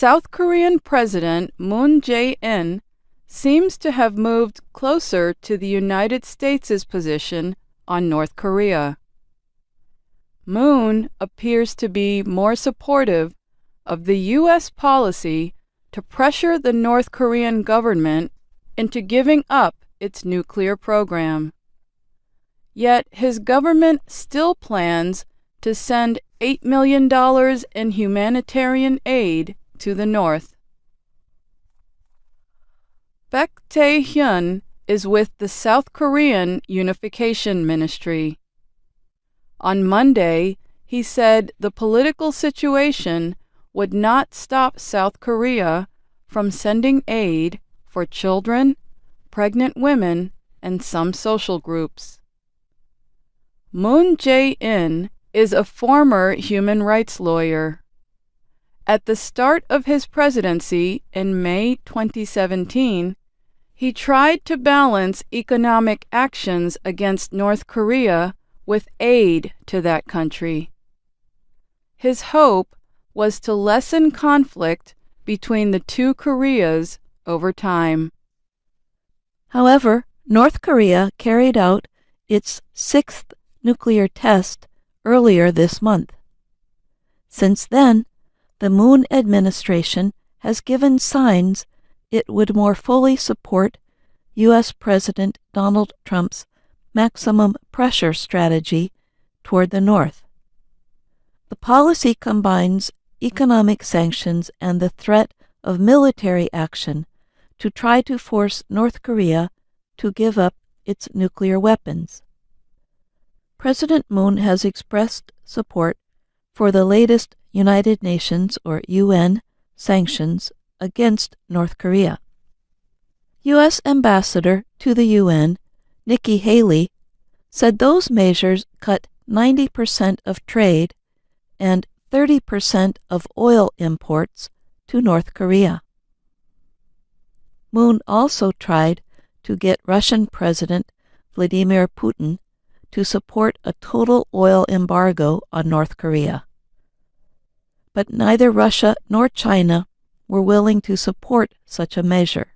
South Korean President Moon Jae-in seems to have moved closer to the United States' position on North Korea. Moon appears to be more supportive of the U.S. policy to pressure the North Korean government into giving up its nuclear program. Yet his government still plans to send $8 million in humanitarian aid to the North. Baik Tae-hyun is with the South Korean Unification Ministry. On Monday, he said the political situation would not stop South Korea from sending aid for children, pregnant women, and some social groups. Moon Jae-in is a former human rights lawyer. At the start of his presidency in May 2017, he tried to balance economic actions against North Korea with aid to that country. His hope was to lessen conflict between the two Koreas over time. However, North Korea carried out its sixth nuclear test earlier this month. Since then, the Moon administration has given signs it would more fully support U.S. President Donald Trump's maximum pressure strategy toward the North. The policy combines economic sanctions and the threat of military action to try to force North Korea to give up its nuclear weapons. President Moon has expressed support for the latest United Nations or UN sanctions against North Korea. U.S. Ambassador to the UN, Nikki Haley, said those measures cut 90% of trade and 30% of oil imports to North Korea. Moon also tried to get Russian President Vladimir Putin to support a total oil embargo on North Korea. But neither Russia nor China were willing to support such a measure.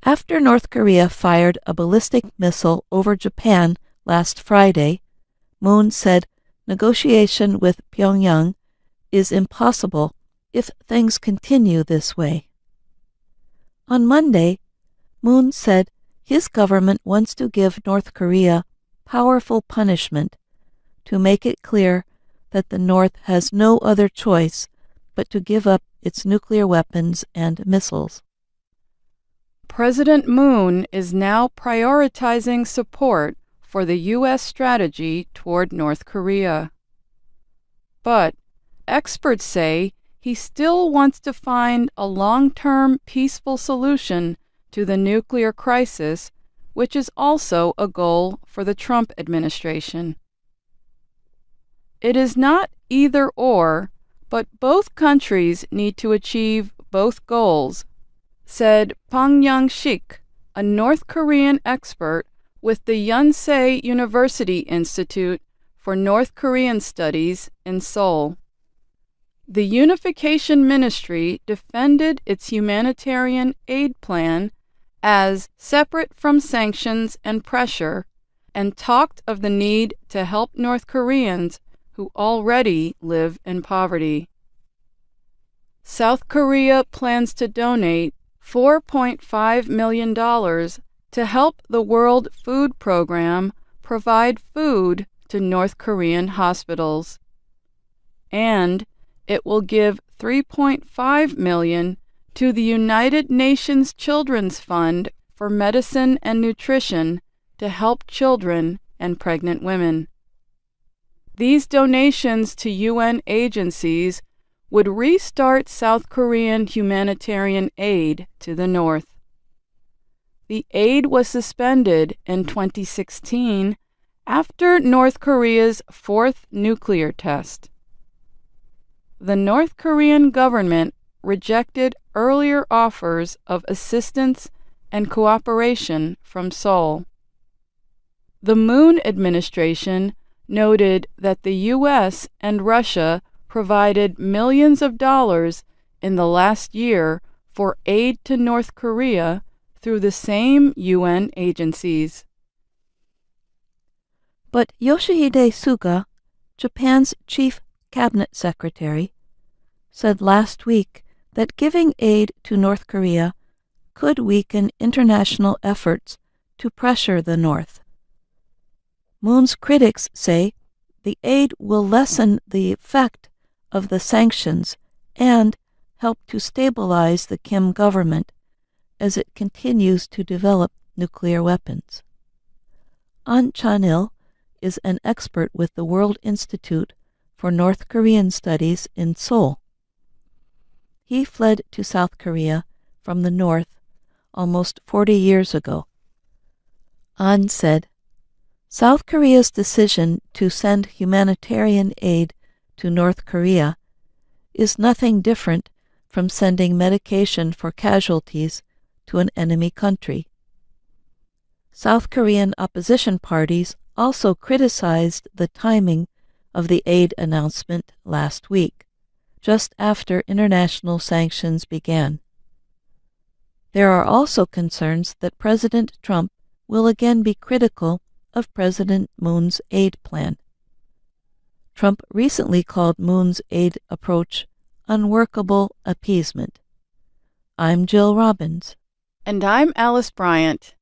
After North Korea fired a ballistic missile over Japan last Friday, Moon said negotiation with Pyongyang is impossible if things continue this way. On Monday, Moon said his government wants to give North Korea powerful punishment to make it clear that the North has no other choice but to give up its nuclear weapons and missiles. President Moon is now prioritizing support for the U.S. strategy toward North Korea. But experts say he still wants to find a long-term peaceful solution to the nuclear crisis, which is also a goal for the Trump administration. It is not either or, but both countries need to achieve both goals, said Pang Young-sik, a North Korean expert with the Yonsei University Institute for North Korean Studies in Seoul. The Unification Ministry defended its humanitarian aid plan as separate from sanctions and pressure, and talked of the need to help North Koreans who already live in poverty. South Korea plans to donate $4.5 million to help the World Food Program provide food to North Korean hospitals. And it will give $3.5 million to the United Nations Children's Fund for Medicine and Nutrition to help children and pregnant women. These donations to UN agencies would restart South Korean humanitarian aid to the North. The aid was suspended in 2016 after North Korea's fourth nuclear test. The North Korean government rejected earlier offers of assistance and cooperation from Seoul. The Moon administration noted that the U.S. and Russia provided millions of dollars in the last year for aid to North Korea through the same UN agencies. But Yoshihide Suga, Japan's chief cabinet secretary, said last week that giving aid to North Korea could weaken international efforts to pressure the North. Moon's critics say the aid will lessen the effect of the sanctions and help to stabilize the Kim government as it continues to develop nuclear weapons. An Chan-il is an expert with the World Institute for North Korean Studies in Seoul. He fled to South Korea from the North almost 40 years ago. An said, South Korea's decision to send humanitarian aid to North Korea is nothing different from sending medication for casualties to an enemy country. South Korean opposition parties also criticized the timing of the aid announcement last week, just after international sanctions began. There are also concerns that President Trump will again be critical of President Moon's aid plan. Trump recently called Moon's aid approach unworkable appeasement. I'm Jill Robbins. And I'm Alice Bryant.